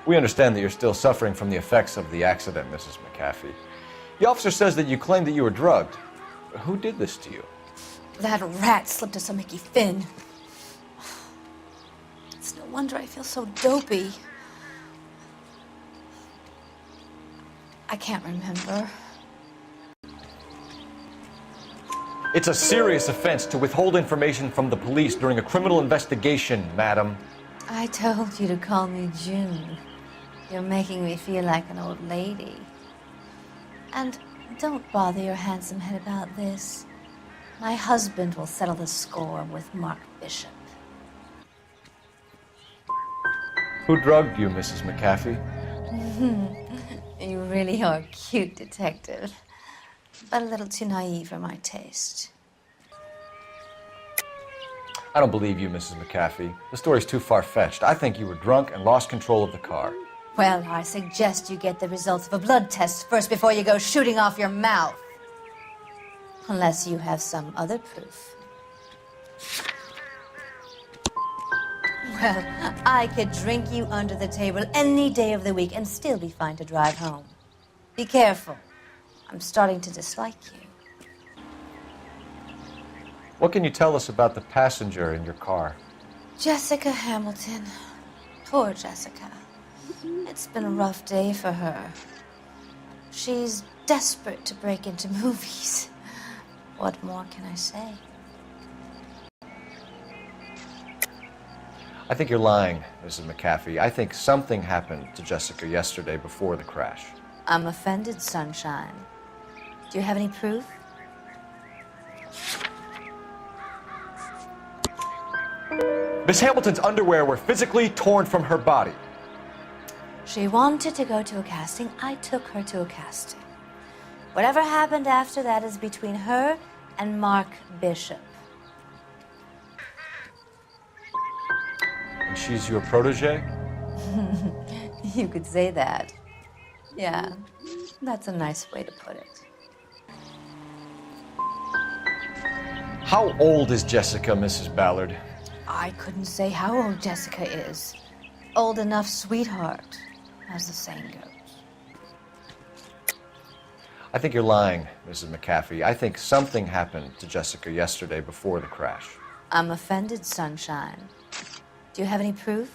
We understand that you're still suffering from the effects of the accident, Mrs. McAfee. The officer says that you claimed that you were drugged. Who did this to you? That rat slipped us a Mickey Finn. It's no wonder I feel so dopey. I can't remember. It's a serious offense to withhold information from the police during a criminal investigation, madam. I told you to call me June. You're making me feel like an old lady. And don't bother your handsome head about this. My husband will settle the score with Mark Bishop. Who drugged you, Mrs. McAfee? You really are a cute detective, but a little too naive for my taste. I don't believe you, Mrs. McAfee. The story's too far-fetched. I think you were drunk and lost control of the car. Well, I suggest you get the results of a blood test first before you go shooting off your mouth. Unless you have some other proof. Well, I could drink you under the table any day of the week and still be fine to drive home. Be careful. I'm starting to dislike you. What can you tell us about the passenger in your car? Jessica Hamilton. Poor Jessica. It's been a rough day for her. She's desperate to break into movies. What more can I say? I think you're lying, Mrs. McAfee. I think something happened to Jessica yesterday before the crash. I'm offended, Sunshine. Do you have any proof? Miss Hamilton's underwear were physically torn from her body. She wanted to go to a casting. I took her to a casting. Whatever happened after that is between her and Mark Bishop. And she's your protege? You could say that. Yeah, that's a nice way to put it. How old is Jessica, Mrs. Ballard? I couldn't say how old Jessica is. Old enough, sweetheart, as the saying goes. I think you're lying, Mrs. McAfee. I think something happened to Jessica yesterday before the crash. I'm offended, Sunshine. Do you have any proof?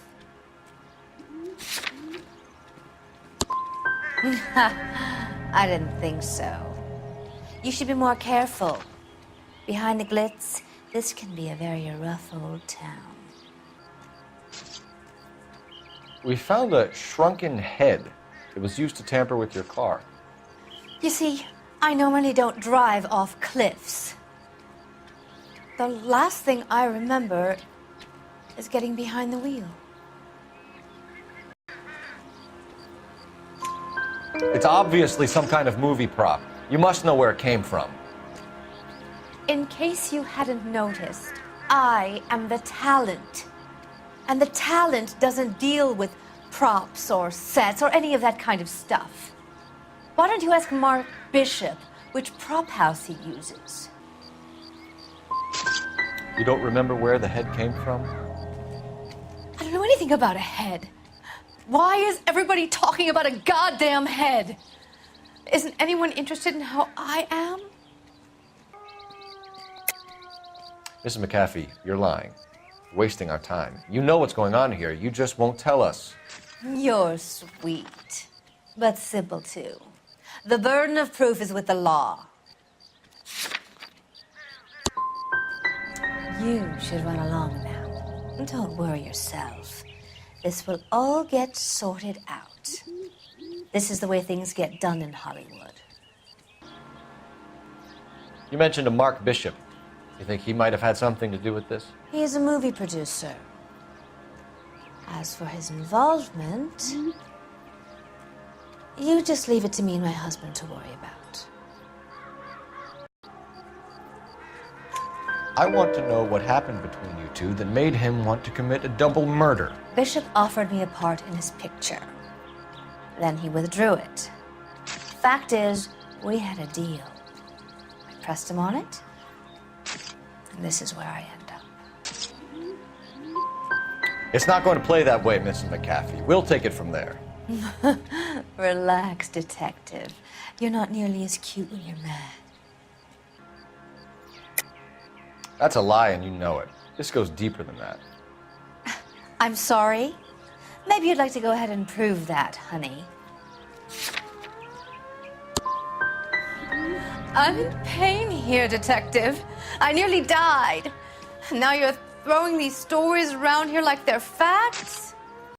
I didn't think so. You should be more careful. Behind the glitz, this can be a very rough old town. We found a shrunken head that was used to tamper with your car. You see, I normally don't drive off cliffs. The last thing I remember is getting behind the wheel. It's obviously some kind of movie prop. You must know where it came from. In case you hadn't noticed, I am the talent. And the talent doesn't deal with props or sets or any of that kind of stuff. Why don't you ask Mark Bishop which prop house he uses? You don't remember where the head came from? I don't know anything about a head. Why is everybody talking about a goddamn head? Isn't anyone interested in how I am? Mrs. McAfee, you're lying. Wasting our time. You know what's going on here. You just won't tell us. You're sweet, but simple too. The burden of proof is with the law. You should run along now. Don't worry yourself. This will all get sorted out. This is the way things get done in Hollywood. You mentioned a Mark Bishop. You think he might have had something to do with this? He is a movie producer. As for his involvement, you just leave it to me and my husband to worry about. I want to know what happened between you two that made him want to commit a double murder. Bishop offered me a part in his picture. Then he withdrew it. Fact is, we had a deal. I pressed him on it, and this is where I end up. It's not going to play that way, Mrs. McAfee. We'll take it from there. Relax, detective. You're not nearly as cute when you're mad. That's a lie, and you know it. This goes deeper than that. I'm sorry. Maybe you'd like to go ahead and prove that, honey. I'm in pain here, detective. I nearly died. Now you're throwing these stories around here like they're facts?